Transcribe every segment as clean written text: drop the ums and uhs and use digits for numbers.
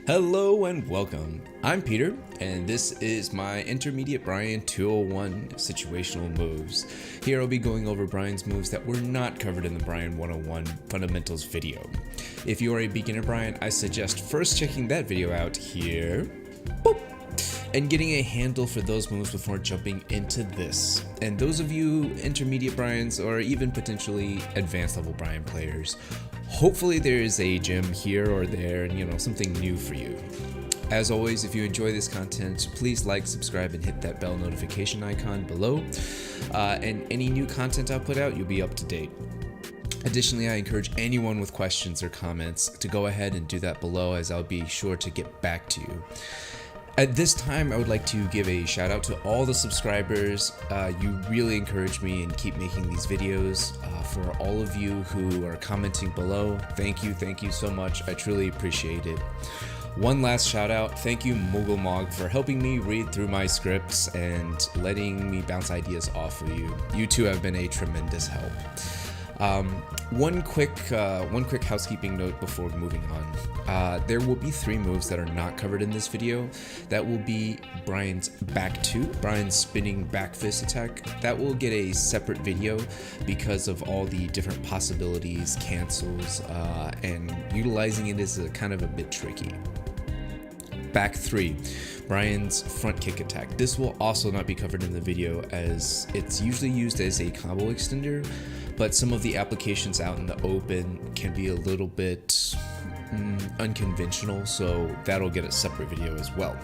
Hello and welcome. I'm Peter, and this is my intermediate Bryan 201 situational moves. Here I'll be going over Bryan's moves that were not covered in the Bryan 101 fundamentals video. If you are a beginner Bryan, I suggest first checking that video out here. Boop. And getting a handle for those moves before jumping into this. And those of you intermediate Bryans or even potentially advanced level Bryan players, hopefully there is a gem here or there and something new for you. As always, if you enjoy this content, please like, subscribe, and hit that bell notification icon below. And any new content I put out, you'll be up to date. Additionally, I encourage anyone with questions or comments to go ahead and do that below, as I'll be sure to get back to you. At this time, I would like to give a shout out to all the subscribers. You really encourage me and keep making these videos. For all of you who are commenting below, thank you so much. I truly appreciate it. One last shout out, thank you MoogleMog for helping me read through my scripts and letting me bounce ideas off of you. You two have been a tremendous help. One quick housekeeping note before moving on. There will be 3 moves that are not covered in this video. That will be Bryan's back 2, Bryan's spinning back fist attack. That will get a separate video because of all the different possibilities, cancels, and utilizing it is kind of a bit tricky. Back 3, Bryan's front kick attack. This will also not be covered in the video as it's usually used as a combo extender, but some of the applications out in the open can be a little bit unconventional, so that'll get a separate video as well.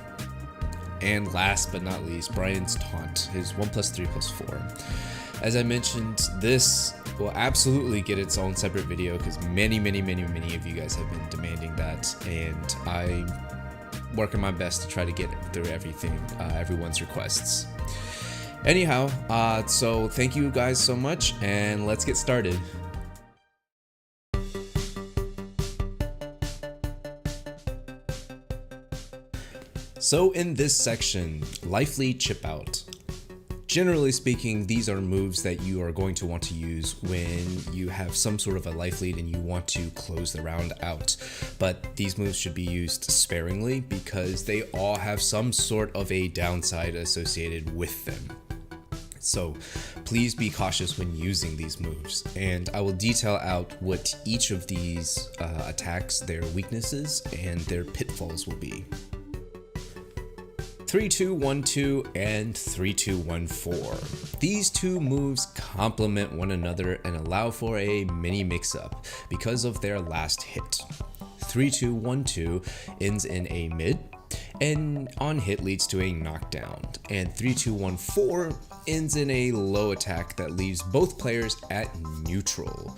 And last but not least, Bryan's taunt, his 1+3+4. As I mentioned, this will absolutely get its own separate video because many of you guys have been demanding that, and I'm working my best to try to get through everything, everyone's requests. Anyhow, so thank you guys so much, and let's get started. So in this section, life lead chip out. Generally speaking, these are moves that you are going to want to use when you have some sort of a life lead and you want to close the round out. But these moves should be used sparingly because they all have some sort of a downside associated with them. So please be cautious when using these moves, and I will detail out what each of these attacks, their weaknesses, and their pitfalls will be. 3-2-1-2 and 3-2-1-4. These two moves complement one another and allow for a mini mix-up because of their last hit. 3-2-1-2 ends in a mid, and on hit leads to a knockdown, and 3-2-1-4 ends in a low attack that leaves both players at neutral.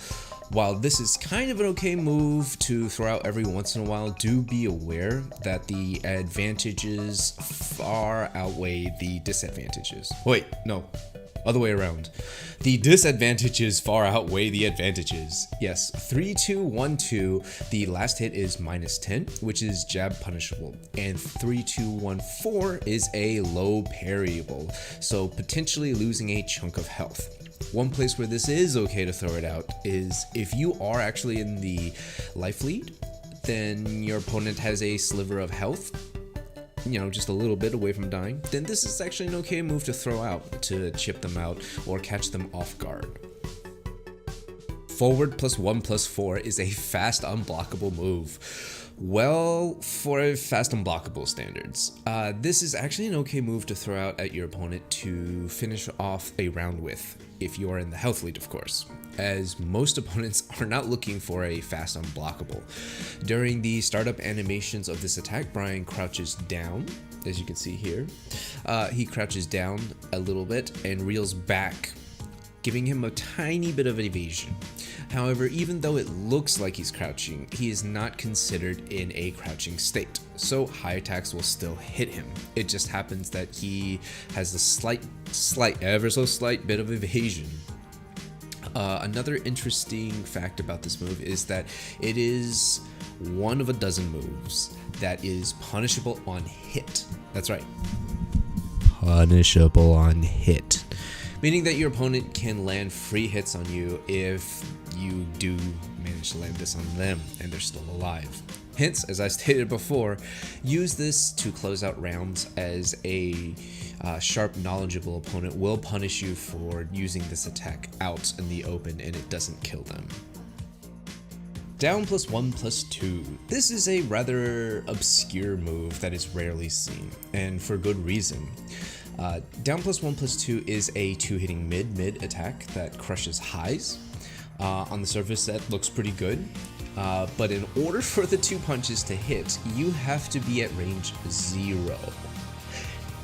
While this is kind of an okay move to throw out every once in a while, do be aware that the advantages far outweigh the disadvantages. Wait, no, other way around. The disadvantages far outweigh the advantages. Yes, 3-2-1-2, the last hit is -10, which is jab punishable, and 3-2-1-4 is a low parryable, so potentially losing a chunk of health. One place where this is okay to throw it out is if you are actually in the life lead, then your opponent has a sliver of health, just a little bit away from dying, then this is actually an okay move to throw out to chip them out or catch them off guard. Forward +1+4 is a fast unblockable move. Well, for fast unblockable standards, this is actually an okay move to throw out at your opponent to finish off a round with, if you are in the health lead, of course, as most opponents are not looking for a fast unblockable. During the startup animations of this attack, Bryan crouches down, as you can see here. He crouches down a little bit and reels back, giving him a tiny bit of evasion. However, even though it looks like he's crouching, he is not considered in a crouching state, so high attacks will still hit him. It just happens that he has a ever so slight bit of evasion. Another interesting fact about this move is that it is one of a dozen moves that is punishable on hit. That's right, punishable on hit. Meaning that your opponent can land free hits on you if you do manage manage to land this on them and they're still alive. Hence, as I stated before, use this to close out rounds, as a sharp, knowledgeable opponent will punish you for using this attack out in the open and it doesn't kill them. Down +1/+2. This is a rather obscure move that is rarely seen, and for good reason. Down +1/+2 is a 2-hitting mid attack that crushes highs. On the surface, that looks pretty good. But in order for the 2 punches to hit, you have to be at range 0.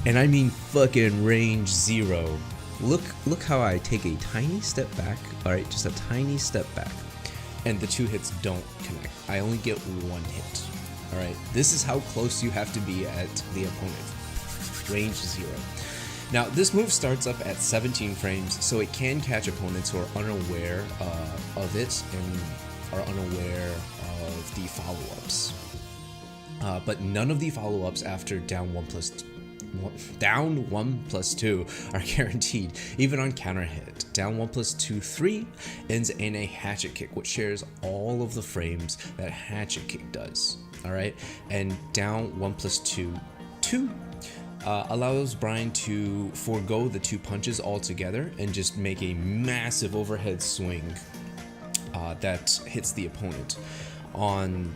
And I mean fucking range 0. Look how I take a tiny step back, alright, just a tiny step back, and the 2 hits don't connect. I only get 1 hit, alright? This is how close you have to be at the opponent. Range 0. Now, this move starts up at 17 frames, so it can catch opponents who are unaware of it and are unaware of the follow-ups. But none of the follow-ups after down 1/+2 are guaranteed, even on counter hit. Down 1/+2/3 ends in a hatchet kick, which shares all of the frames that hatchet kick does. Alright, and down 1/+2/2 allows Bryan to forego the 2 punches altogether and just make a massive overhead swing that hits the opponent. On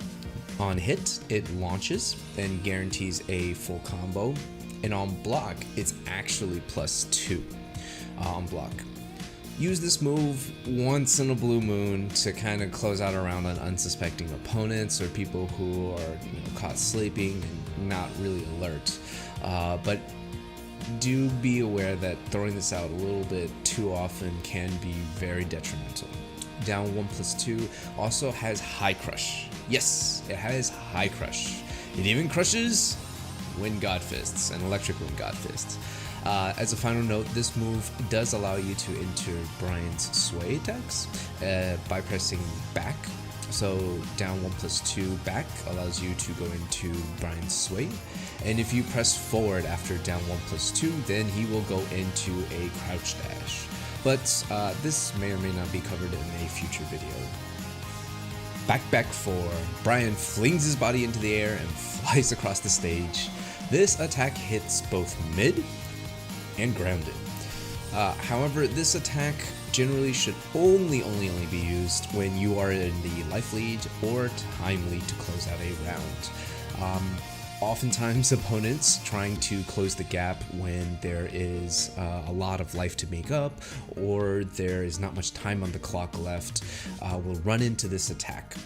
hit, it launches and guarantees a full combo, and on block, it's actually +2 on block. Use this move once in a blue moon to kind of close out a round on unsuspecting opponents or people who are caught sleeping and not really alert. But do be aware that throwing this out a little bit too often can be very detrimental. Down 1/+2 also has high crush. Yes, it has high crush. It even crushes Wind God Fists and Electric Wind God Fists. As a final note, this move does allow you to enter Bryan's sway attacks by pressing back. So down 1/+2 back allows you to go into Bryan's sway, and if you press forward after down 1/+2, then he will go into a crouch dash. But this may or may not be covered in a future video. Back 4. Bryan flings his body into the air and flies across the stage. This attack hits both mid and grounded. However, this attack generally should only be used when you are in the life lead or time lead to close out a round. Oftentimes opponents trying to close the gap when there is a lot of life to make up or there is not much time on the clock left will run into this attack.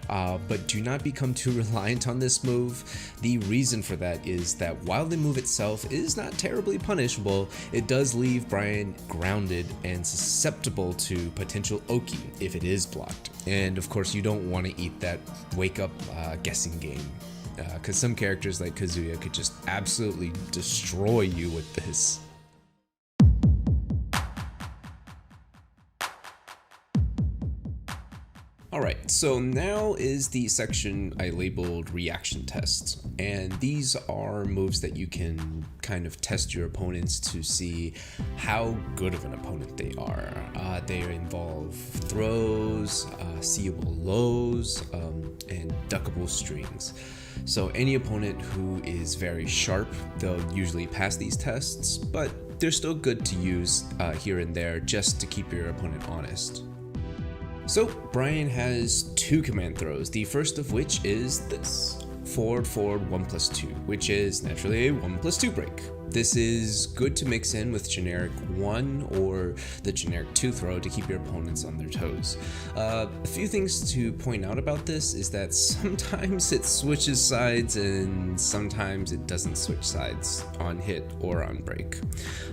But do not become too reliant on this move. The reason for that is that while the move itself is not terribly punishable, it does leave Bryan grounded and susceptible to potential Oki if it is blocked. And of course you don't want to eat that wake up guessing game, because some characters like Kazuya could just absolutely destroy you with this. Alright, so now is the section I labeled reaction tests, and these are moves that you can kind of test your opponents to see how good of an opponent they are. They involve throws, seeable lows, and duckable strings. So any opponent who is very sharp, they'll usually pass these tests, but they're still good to use here and there just to keep your opponent honest. So Bryan has 2 command throws, the first of which is this, forward 1/+2, which is naturally a 1/+2 break. This is good to mix in with generic 1 or the generic 2 throw to keep your opponents on their toes. A few things to point out about this is that sometimes it switches sides and sometimes it doesn't switch sides on hit or on break.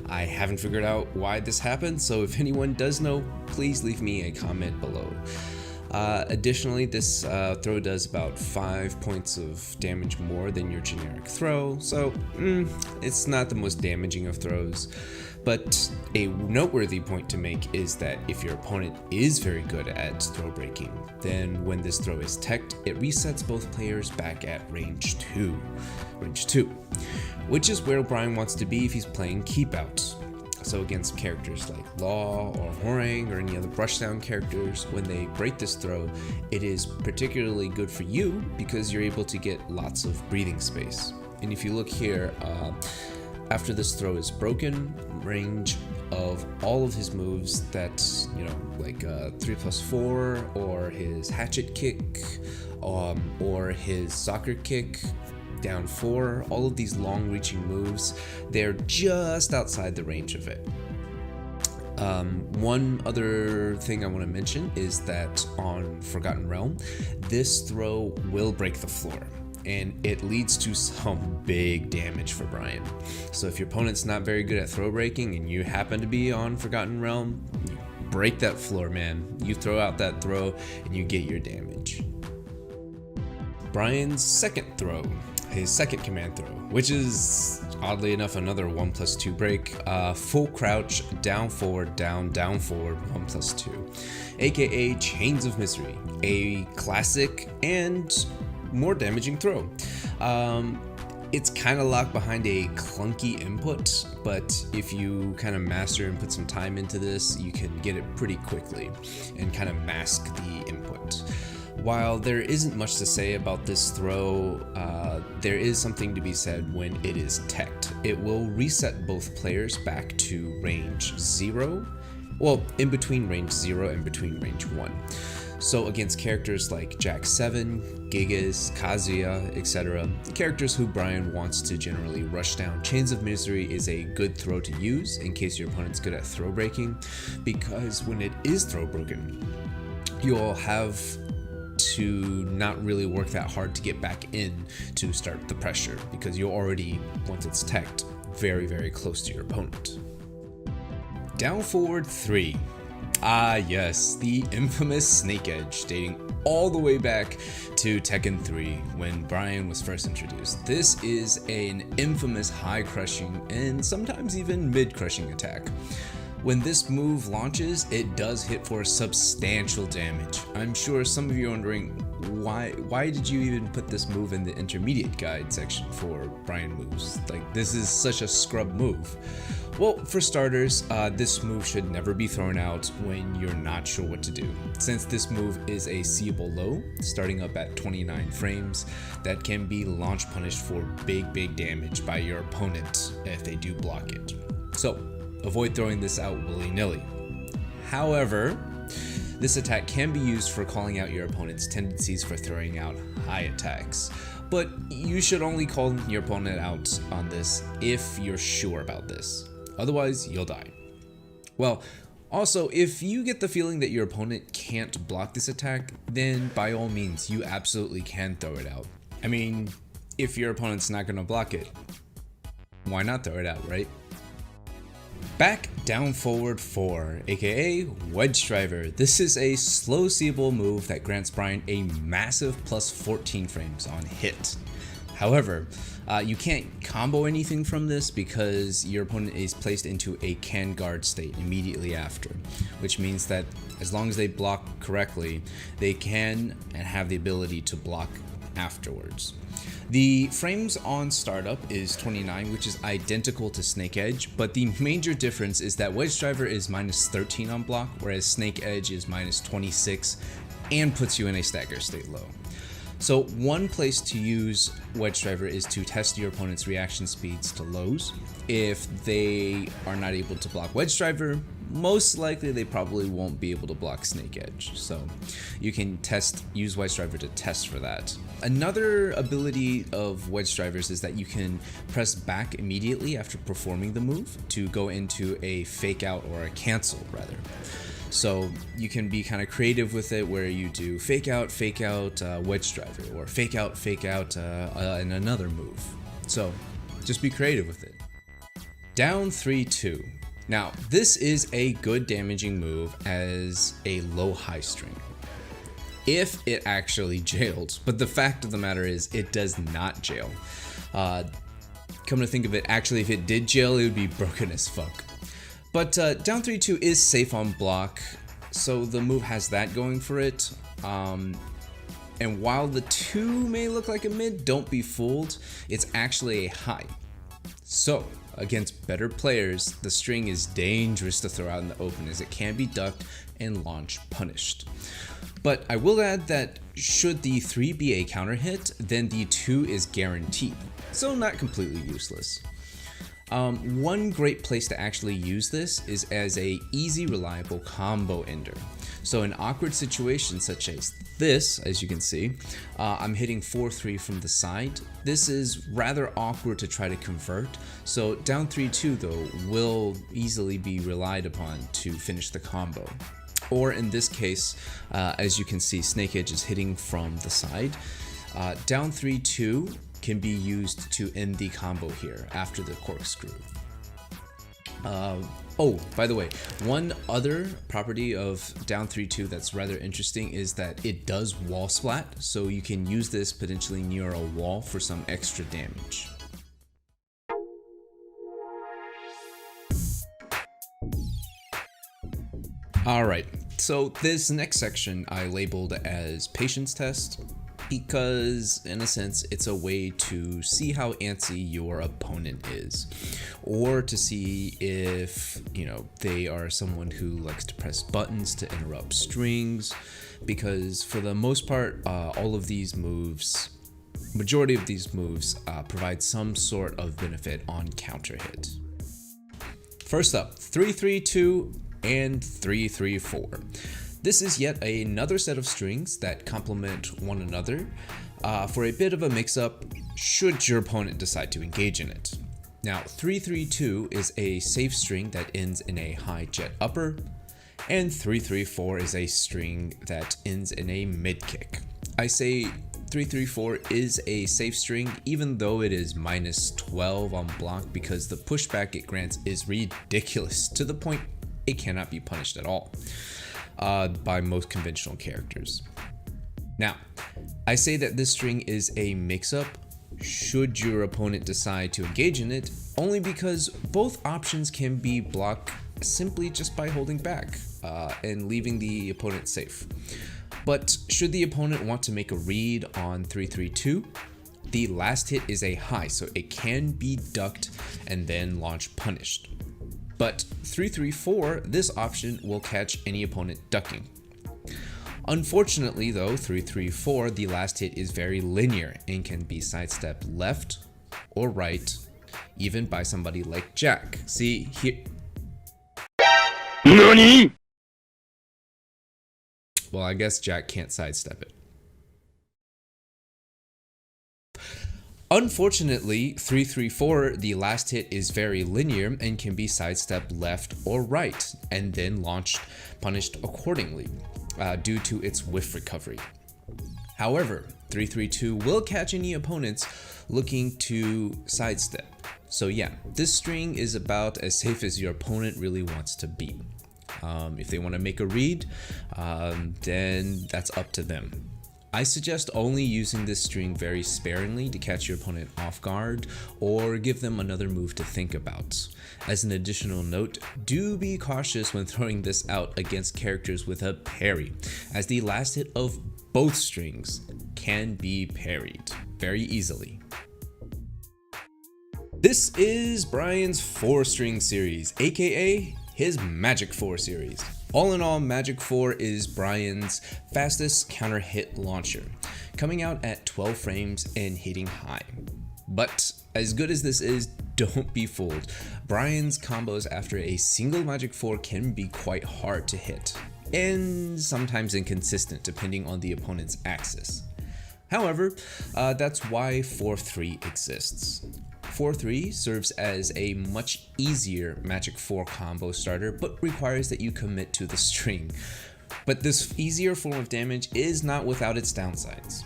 I haven't figured out why this happened, so if anyone does know, please leave me a comment below. Additionally, this throw does about 5 points of damage more than your generic throw, so it's not the most damaging of throws. But a noteworthy point to make is that if your opponent is very good at throw breaking, then when this throw is teched, it resets both players back at range 2, which is where Bryan wants to be if he's playing keep out. So against characters like Law or Horang or any other brushdown characters, when they break this throw, it is particularly good for you because you're able to get lots of breathing space. And if you look here, after this throw is broken, range of all of his moves that's, like 3+4 or his hatchet kick or his soccer kick, down 4, all of these long reaching moves, they're just outside the range of it. One other thing I want to mention is that on Forgotten Realm, this throw will break the floor, and it leads to some big damage for Bryan. So if your opponent's not very good at throw breaking and you happen to be on Forgotten Realm, break that floor, man. You throw out that throw and you get your damage. Bryan's second throw, his second command throw, which is oddly enough another 1+2 break, full crouch, down forward, down forward, 1+2, aka Chains of Misery, a classic and more damaging throw. It's kind of locked behind a clunky input, but if you kind of master and put some time into this, you can get it pretty quickly and kind of mask the input. While there isn't much to say about this throw, there is something to be said when it is teched. It will reset both players back to range 0, well, in between range 0 and between range 1. So against characters like Jack 7, Gigas, Kazuya, etc., characters who Bryan wants to generally rush down, Chains of Misery is a good throw to use in case your opponent's good at throw breaking, because when it is throw broken, you'll have to not really work that hard to get back in to start the pressure, because you're already, once it's teched, very, very close to your opponent. Down forward 3. Ah yes, the infamous Snake Edge, dating all the way back to Tekken 3 when Bryan was first introduced. This is an infamous high crushing and sometimes even mid crushing attack. When this move launches, it does hit for substantial damage. I'm sure some of you are wondering, why did you even put this move in the intermediate guide section for Bryan moves? Like, this is such a scrub move. Well, for starters, this move should never be thrown out when you're not sure what to do, since this move is a seeable low, starting up at 29 frames, that can be launch punished for big damage by your opponent if they do block it. So, avoid throwing this out willy-nilly. However, this attack can be used for calling out your opponent's tendencies for throwing out high attacks, but you should only call your opponent out on this if you're sure about this. Otherwise, you'll die. Well, also, if you get the feeling that your opponent can't block this attack, then by all means, you absolutely can throw it out. I mean, if your opponent's not gonna block it, why not throw it out, right? Back down forward 4, aka Wedge Driver. This is a slow seeable move that grants Bryan a massive plus 14 frames on hit. However, you can't combo anything from this because your opponent is placed into a can guard state immediately after, which means that as long as they block correctly, they can and have the ability to block afterwards. The frames on startup is 29, which is identical to Snake Edge, but the major difference is that Wedge Driver is minus 13 on block, whereas Snake Edge is minus 26 and puts you in a stagger state low. So one place to use Wedge Driver is to test your opponent's reaction speeds to lows. If they are not able to block Wedge Driver, most likely they probably won't be able to block Snake Edge. So you can use Wedge Driver to test for that. Another ability of Wedge Drivers is that you can press back immediately after performing the move to go into a fake out or a cancel rather. So you can be kind of creative with it where you do fake out, Wedge Driver, or fake out, and another move. So just be creative with it. Down 3-2. Now this is a good damaging move as a low high string, if it actually jailed, but the fact of the matter is it does not jail. Come to think of it, actually if it did jail, it would be broken as fuck. But down 3-2 is safe on block, so the move has that going for it. And while the 2 may look like a mid, don't be fooled, it's actually a high. So against better players, the string is dangerous to throw out in the open as it can be ducked and launch punished. But I will add that should the 3 be a counter hit, then the 2 is guaranteed, so not completely useless. One great place to actually use this is as a easy, reliable combo ender. So in awkward situations such as this, as you can see, I'm hitting 4-3 from the side. This is rather awkward to try to convert, so down 3-2 though will easily be relied upon to finish the combo. Or in this case, as you can see, Snake Edge is hitting from the side. Down 3-2 can be used to end the combo here after the corkscrew. Oh, by the way, one other property of down 3-2 that's rather interesting is that it does wall splat, so you can use this potentially near a wall for some extra damage. Alright, so this next section I labeled as patience test, because in a sense it's a way to see how antsy your opponent is, or to see if they are someone who likes to press buttons to interrupt strings, because for the most part all of these moves, majority of these moves provide some sort of benefit on counter hit. First up, 3-3-2 and 3-3-4. This is yet another set of strings that complement one another for a bit of a mix-up should your opponent decide to engage in it. Now, 3-3-2 is a safe string that ends in a high jet upper, and 3-3-4 is a string that ends in a mid kick. I say 3-3-4 is a safe string even though it is -12 on block, because the pushback it grants is ridiculous to the point it cannot be punished at all by most conventional characters. Now, I say that this string is a mix-up should your opponent decide to engage in it, only because both options can be blocked simply just by holding back and leaving the opponent safe. But should the opponent want to make a read on 3-3-2, the last hit is a high, so it can be ducked and then launch punished. But 3-3-4, this option will catch any opponent ducking. Unfortunately though, 3-3-4, the last hit is very linear and can be sidestepped left or right, even by somebody like Jack. See here. NANI? Well, I guess Jack can't sidestep it. Unfortunately, 3-3-4, the last hit is very linear and can be sidestepped left or right, and then punished accordingly due to its whiff recovery. However, 3-3-2 will catch any opponents looking to sidestep. So yeah, this string is about as safe as your opponent really wants to be. If they want to make a read, then that's up to them. I suggest only using this string very sparingly to catch your opponent off guard or give them another move to think about. As an additional note, do be cautious when throwing this out against characters with a parry, as the last hit of both strings can be parried very easily. This is Bryan's 4-string series, aka his Magic 4 series. All in all, Magic 4 is Bryan's fastest counter hit launcher, coming out at 12 frames and hitting high. But as good as this is, don't be fooled. Bryan's combos after a single Magic 4 can be quite hard to hit, and sometimes inconsistent depending on the opponent's axis. However, that's why 4-3 exists. 4-3 serves as a much easier Magic 4 combo starter, but requires that you commit to the string. But this easier form of damage is not without its downsides.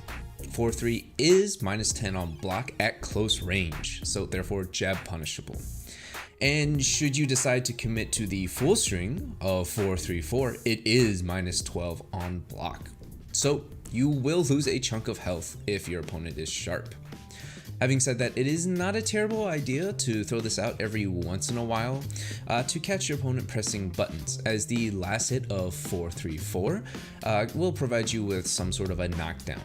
4-3 is -10 on block at close range, so therefore jab punishable. And should you decide to commit to the full string of 4-3-4, it is -12 on block. So you will lose a chunk of health if your opponent is sharp. Having said that, it is not a terrible idea to throw this out every once in a while to catch your opponent pressing buttons, as the last hit of 4-3-4 will provide you with some sort of a knockdown.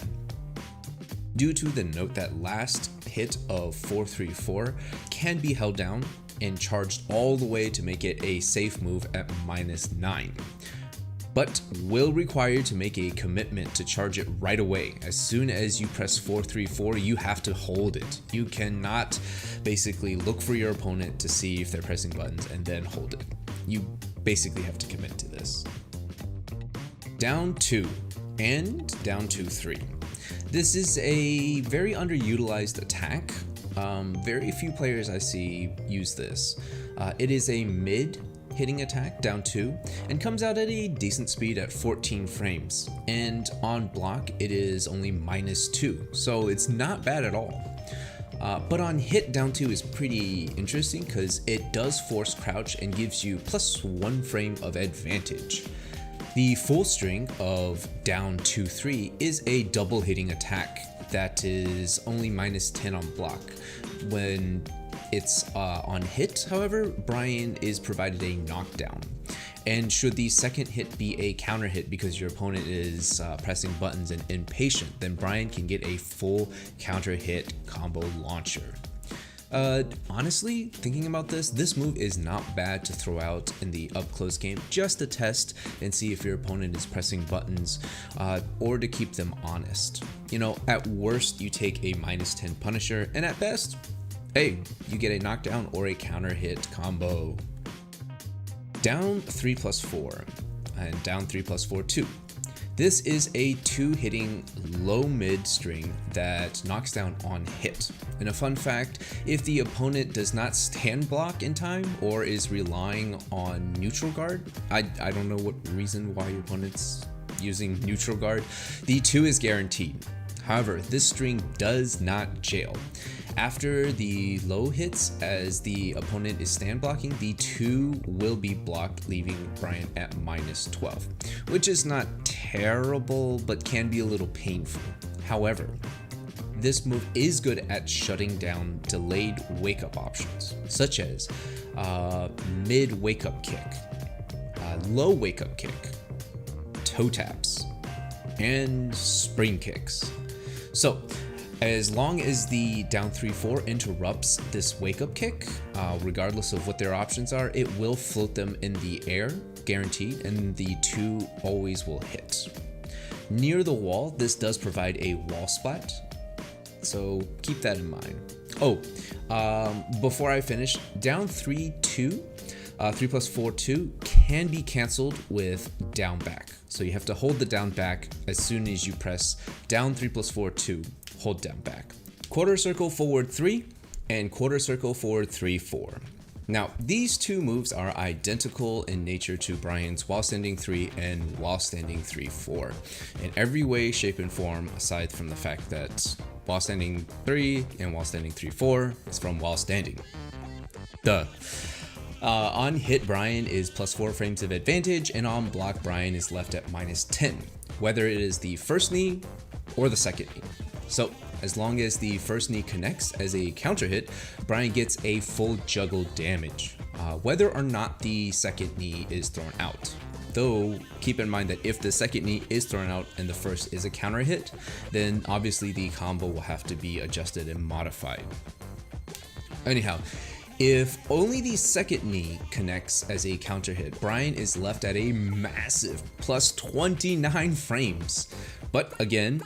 Due to the note that last hit of 4-3-4 can be held down, and charged all the way to make it a safe move at -9. But will require you to make a commitment to charge it right away. As soon as you press 434, you have to hold it. You cannot basically look for your opponent to see if they're pressing buttons and then hold it. You basically have to commit to this. Down 2 and down 2-3. This is a very underutilized attack. Very few players I see use this. It is a mid hitting attack, down 2, and comes out at a decent speed at 14 frames. And on block, it is only -2, so it's not bad at all. But on hit, down 2 is pretty interesting because it does force crouch and gives you +1 frame of advantage. The full string of down 2-3 is a double hitting attack that is only -10 on block. When it's on hit, however, Bryan is provided a knockdown. And should the second hit be a counter hit because your opponent is pressing buttons and impatient, then Bryan can get a full counter hit combo launcher. Honestly, thinking about this move is not bad to throw out in the up close game just to test and see if your opponent is pressing buttons or to keep them honest. You know, at worst you take a -10 Punisher, and at best, hey, you get a knockdown or a counter hit combo. Down 3+4 and down 3+4-2. This is a 2-hitting low mid string that knocks down on hit. And a fun fact, if the opponent does not stand block in time or is relying on neutral guard, I don't know what reason why your opponent's using neutral guard, the 2 is guaranteed. However, this string does not jail. After the low hits, as the opponent is stand blocking, the 2 will be blocked, leaving Bryan at -12, which is not terrible, but can be a little painful. However, this move is good at shutting down delayed wake up options, such as mid wake up kick, low wake up kick, toe taps, and spring kicks. So, as long as the down 3-4 interrupts this wake up kick, regardless of what their options are, it will float them in the air, guaranteed, and the 2 always will hit. Near the wall, this does provide a wall splat, so keep that in mind. Oh, before I finish, down 3-2, 3+4-2 can be canceled with down back. So you have to hold the down back as soon as you press down 3+4-2, hold down back. Quarter circle forward 3 and quarter circle forward 3-4. Now, these two moves are identical in nature to Bryan's while standing 3 and while standing 3-4 in every way, shape, and form, aside from the fact that while standing 3 and while standing 3-4 is from while standing. Duh. On hit, Bryan is +4 frames of advantage, and on block, Bryan is left at -10, whether it is the first knee or the second knee. So, as long as the first knee connects as a counter hit, Bryan gets a full juggle damage, whether or not the second knee is thrown out. Though, keep in mind that if the second knee is thrown out and the first is a counter hit, then obviously the combo will have to be adjusted and modified. Anyhow, if only the second knee connects as a counter hit, Bryan is left at a massive +29 frames. But again,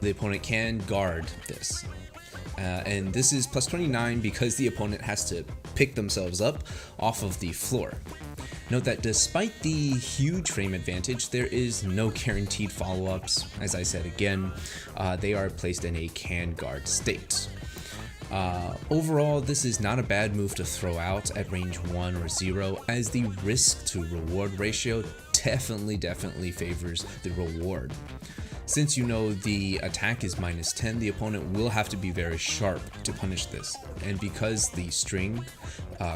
the opponent can guard this. And this is +29 because the opponent has to pick themselves up off of the floor. Note that despite the huge frame advantage, there is no guaranteed follow-ups. As I said again, they are placed in a can guard state. Overall, this is not a bad move to throw out at range 1 or 0, as the risk to reward ratio definitely favors the reward. Since you know the attack is -10, the opponent will have to be very sharp to punish this. And because the string,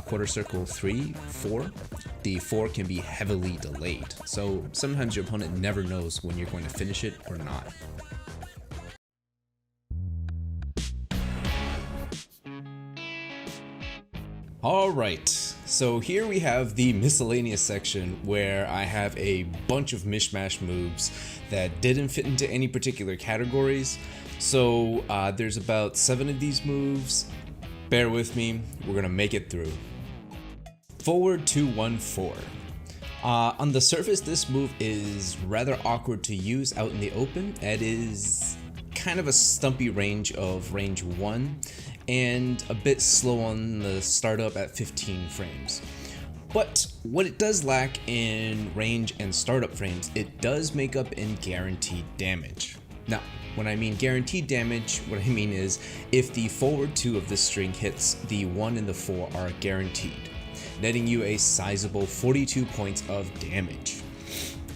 quarter circle 3-4, the 4 can be heavily delayed. So sometimes your opponent never knows when you're going to finish it or not. Alright, so here we have the miscellaneous section where I have a bunch of mishmash moves that didn't fit into any particular categories. So there's about 7 of these moves. Bear with me, we're gonna make it through. Forward 2-1-4. On the surface, this move is rather awkward to use out in the open. It is kind of a stumpy range of range 1 and a bit slow on the startup at 15 frames. But what it does lack in range and startup frames, it does make up in guaranteed damage. Now, when I mean guaranteed damage, what I mean is if the forward 2 of this string hits, the 1 and the 4 are guaranteed, netting you a sizable 42 points of damage.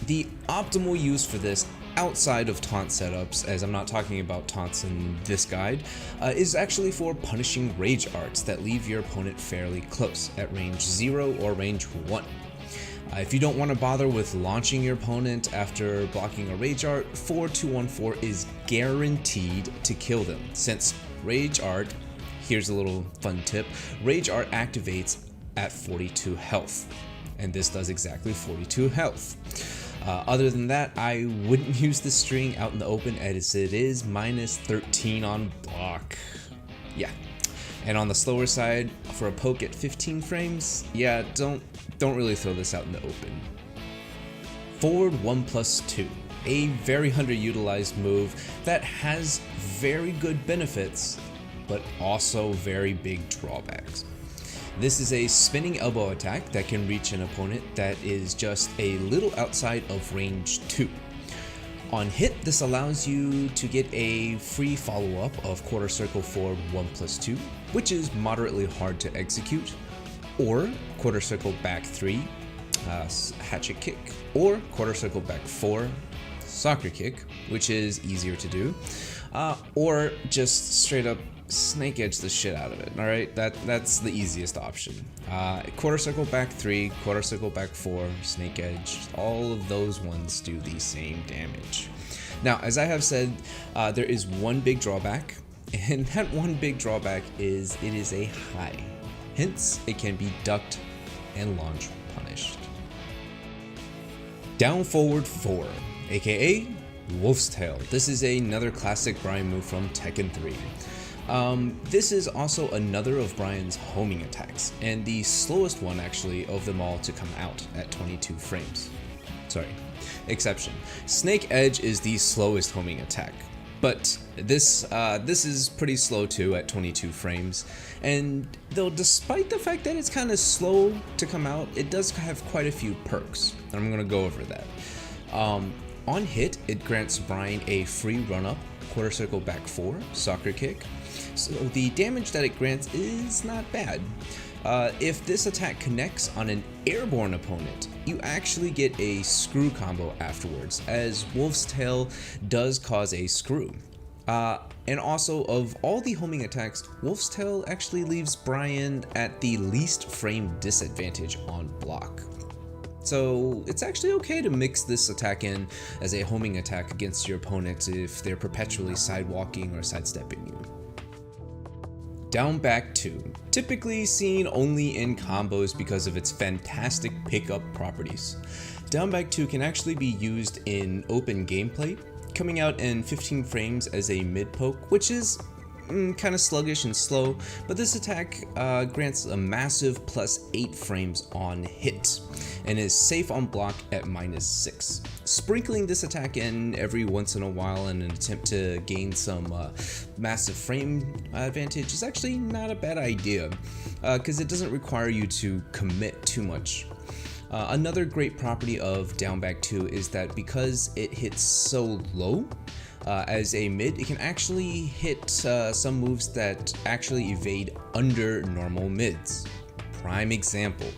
The optimal use for this outside of taunt setups, as I'm not talking about taunts in this guide, is actually for punishing rage arts that leave your opponent fairly close at range 0 or range 1. If you don't want to bother with launching your opponent after blocking a rage art, 4-2-1-4 is guaranteed to kill them, since rage art, here's a little fun tip, rage art activates at 42 health, and this does exactly 42 health. Other than that, I wouldn't use this string out in the open as it is minus 13 on block. Yeah. And on the slower side, for a poke at 15 frames, yeah, don't really throw this out in the open. Forward 1+2, a very underutilized move that has very good benefits, but also very big drawbacks. This is a spinning elbow attack that can reach an opponent that is just a little outside of range 2. On hit, this allows you to get a free follow-up of quarter circle forward 1+2, which is moderately hard to execute, or quarter circle back 3, hatchet kick, or quarter circle back 4, soccer kick, which is easier to do, or just straight up snake edge the shit out of it. All right, that's the easiest option. Quarter circle back 3, quarter circle back 4, snake edge, all of those ones do the same damage. Now, as I have said, there is one big drawback, and that one big drawback is it is a high. Hence, it can be ducked and launch punished. Down forward 4, aka Wolf's Tail. This is another classic Bryan move from Tekken 3. This is also another of Bryan's homing attacks, and the slowest one actually of them all to come out at 22 frames. Sorry, exception. Snake Edge is the slowest homing attack, but this is pretty slow too at 22 frames, and though despite the fact that it's kind of slow to come out, it does have quite a few perks, and I'm going to go over that. On hit, it grants Bryan a free run-up, quarter circle back 4, soccer kick. So the damage that it grants is not bad. If this attack connects on an airborne opponent, you actually get a screw combo afterwards, as Wolf's Tail does cause a screw. And also, of all the homing attacks, Wolf's Tail actually leaves Bryan at the least frame disadvantage on block. So it's actually okay to mix this attack in as a homing attack against your opponent if they're perpetually sidewalking or sidestepping you. Down back 2, typically seen only in combos because of its fantastic pickup properties. Down back 2 can actually be used in open gameplay, coming out in 15 frames as a mid poke, which is kind of sluggish and slow, but this attack grants a massive +8 frames on hit and is safe on block at -6. Sprinkling this attack in every once in a while in an attempt to gain some massive frame advantage is actually not a bad idea, because it doesn't require you to commit too much. Another great property of Down Back 2 is that because it hits so low, as a mid, it can actually hit some moves that actually evade under normal mids. Prime example,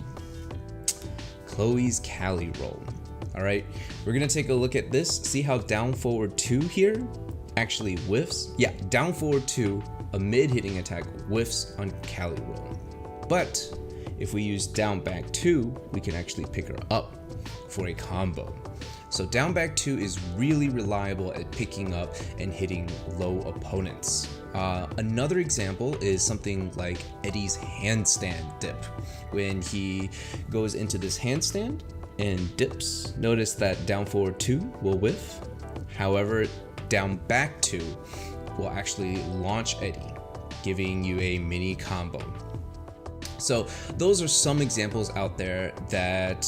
Chloe's Cali roll. Alright, we're gonna take a look at this, see how down forward 2 here actually whiffs. Yeah, down forward 2, a mid hitting attack whiffs on Cali roll. But if we use down back 2, we can actually pick her up for a combo. So down back 2 is really reliable at picking up and hitting low opponents. Another example is something like Eddie's handstand dip. When he goes into this handstand and dips, notice that down forward 2 will whiff. However, down back 2 will actually launch Eddie, giving you a mini combo. So those are some examples out there that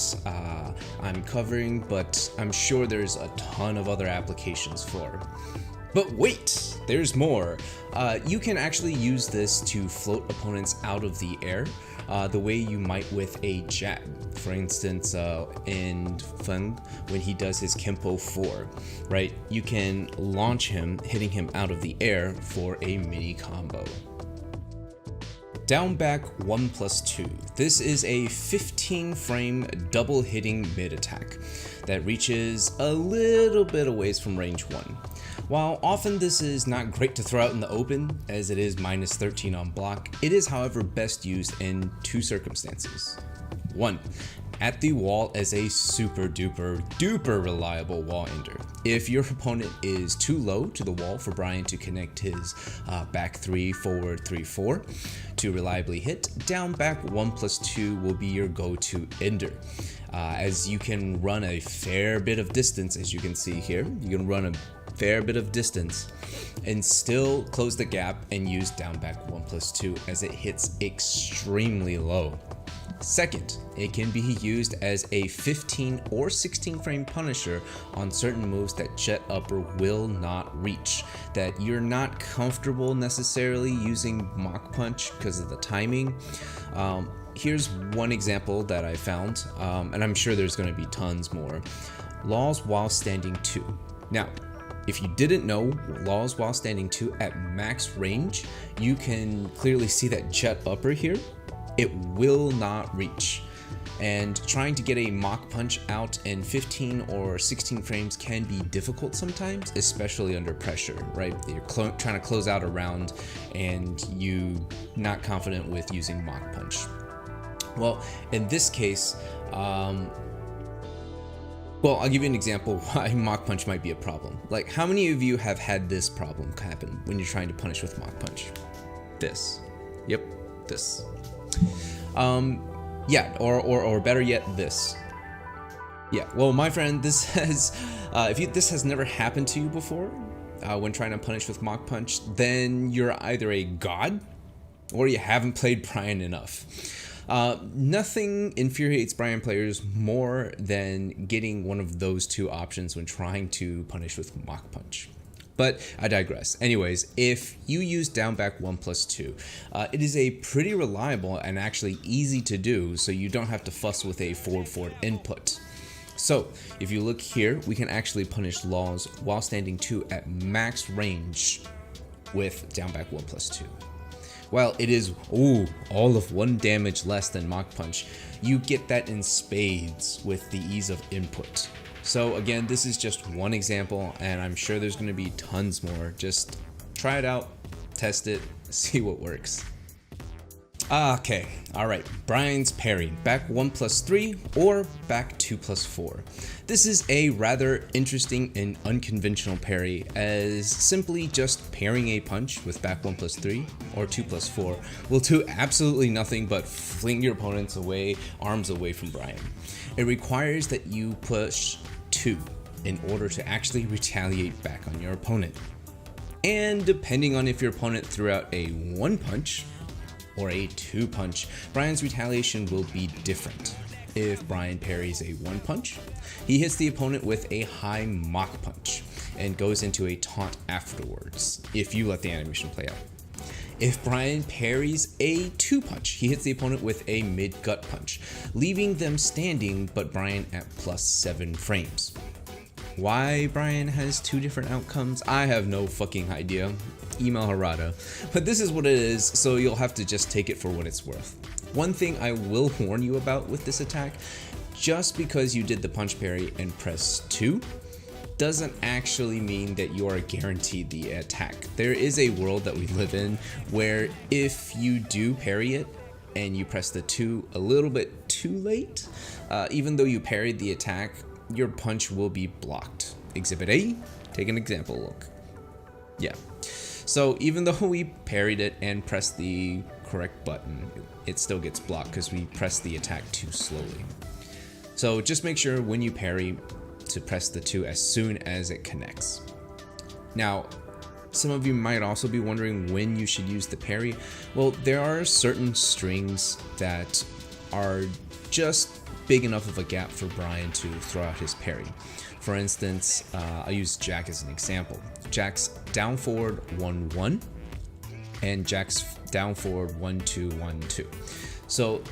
I'm covering, but I'm sure there's a ton of other applications for. But wait, there's more. You can actually use this to float opponents out of the air, the way you might with a jab. For instance, in Feng, when he does his Kempo 4, right? You can launch him, hitting him out of the air for a mini combo. Down back 1+2. This is a 15 frame double hitting mid attack that reaches a little bit a ways from range 1. While often this is not great to throw out in the open, as it is -13 on block, it is however best used in two circumstances. 1. At the wall as a super duper reliable wall ender. If your opponent is too low to the wall for Bryan to connect his back 3, forward 3, 4 to reliably hit, down back 1+2 will be your go-to ender. As you can run a fair bit of distance, as you can see here. You can run a fair bit of distance and still close the gap and use down back 1+2 as it hits extremely low. Second, it can be used as a 15 or 16 frame punisher on certain moves that jet upper will not reach, that you're not comfortable necessarily using Mach Punch because of the timing. Here's one example that I found, and I'm sure there's going to be tons more. Laws while standing 2. Now, if you didn't know, laws while standing 2 at max range, you can clearly see that jet upper here. It will not reach, and trying to get a Mach Punch out in 15 or 16 frames can be difficult sometimes, especially under pressure, right? You're trying to close out a round and you not confident with using Mach Punch. Well, in this case, well, I'll give you an example why Mach Punch might be a problem. Like, how many of you have had this problem happen when you're trying to punish with Mach Punch? This. Yep, this. Yeah, or better yet, this. Yeah, well, my friend, this has, this has never happened to you before, when trying to punish with Mach Punch, then you're either a god or you haven't played Bryan enough. Nothing infuriates Bryan players more than getting one of those two options when trying to punish with Mach Punch. But I digress. Anyways, if you use down back 1+2, it is a pretty reliable and actually easy to do, so you don't have to fuss with a forward input. So if you look here, we can actually punish laws while standing 2 at max range with down back 1+2. While it is all of 1 damage less than Mach Punch, you get that in spades with the ease of input. So again, this is just one example, and I'm sure there's going to be tons more. Just try it out, test it, see what works. Okay, alright, Bryan's parry, back 1+3 or back 2+4. This is a rather interesting and unconventional parry, as simply just parrying a punch with back 1+3 or 2+4 will do absolutely nothing but fling your opponents away, arms away from Bryan. It requires that you push 2 in order to actually retaliate back on your opponent. And depending on if your opponent threw out a 1 punch or a 2 punch, Bryan's retaliation will be different. If Bryan parries a 1 punch, he hits the opponent with a high Mach Punch and goes into a taunt afterwards, if you let the animation play out. If Bryan parries a 2 punch, he hits the opponent with a mid gut punch, leaving them standing but Bryan at +7 frames. Why Bryan has 2 different outcomes, I have no fucking idea. Email Harada. But this is what it is, so you'll have to just take it for what it's worth. One thing I will warn you about with this attack, just because you did the punch parry and press 2, doesn't actually mean that you are guaranteed the attack. There is a world that we live in where if you do parry it and you press the 2 a little bit too late, even though you parried the attack, your punch will be blocked. Exhibit A, take an example look. Yeah. So even though we parried it and pressed the correct button, it still gets blocked because we pressed the attack too slowly. So just make sure when you parry to press the 2 as soon as it connects. Now, Some of you might also be wondering when you should use the parry. Well, there are certain strings that are just big enough of a gap for Bryan to throw out his parry. For instance, I'll use Jack as an example. Jack's down forward 1-1 and Jack's down forward 1-2 1-2. So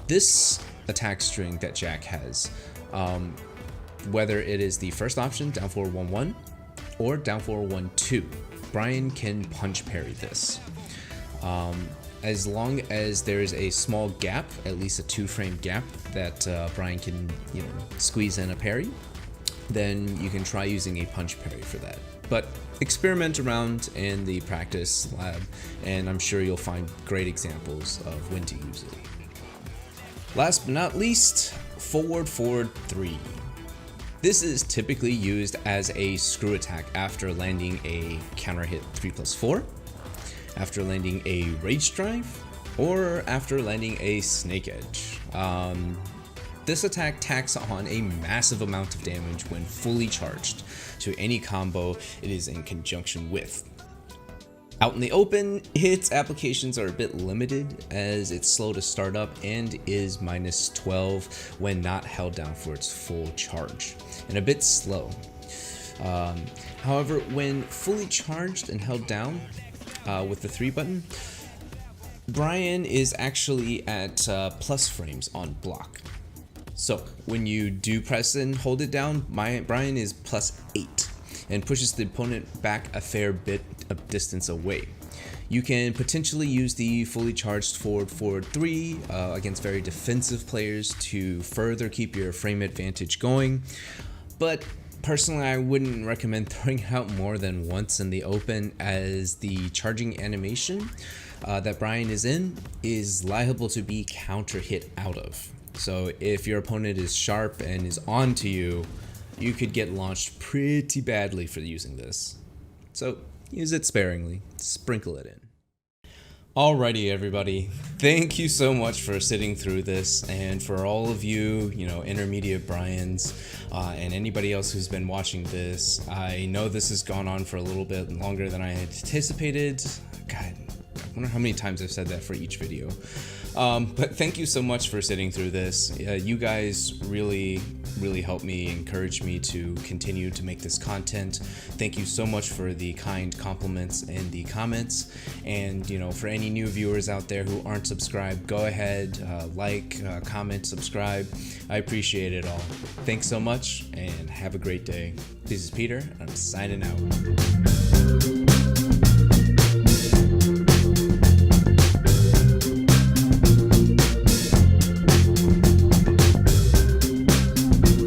this attack string that Jack has, whether it is the first option, down forward 1-1, or down forward 1-2, Bryan can punch parry this. As long as there is a small gap, at least a 2-frame gap, that Bryan can, squeeze in a parry, then you can try using a punch parry for that. But experiment around in the practice lab, and I'm sure you'll find great examples of when to use it. Last but not least, forward 3. This is typically used as a screw attack after landing a counter hit 3+4, after landing a rage drive, or after landing a snake edge. This attack tacks on a massive amount of damage when fully charged to any combo it is in conjunction with. Out in the open, its applications are a bit limited as it's slow to start up and is -12 when not held down for its full charge, and a bit slow. However, when fully charged and held down with the 3 button, Bryan is actually at plus frames on block. So when you do press and hold it down, Bryan is +8 and pushes the opponent back a fair bit of distance away. You can potentially use the fully charged forward 3 against very defensive players to further keep your frame advantage going, but personally I wouldn't recommend throwing it out more than once in the open, as the charging animation that Bryan is in is liable to be counter hit out of. So if your opponent is sharp and is on to you, you could get launched pretty badly for using this. So use it sparingly, sprinkle it in. Alrighty everybody, thank you so much for sitting through this, and for all of you, intermediate Bryans, and anybody else who's been watching this. I know this has gone on for a little bit longer than I had anticipated. God, I wonder how many times I've said that for each video. But thank you so much for sitting through this. You guys really help me, encourage me to continue to make this content. Thank you so much for the kind compliments and the comments. And for any new viewers out there who aren't subscribed, go ahead, comment, subscribe. I appreciate it all. Thanks so much and have a great day. This is Peter, and I'm signing out.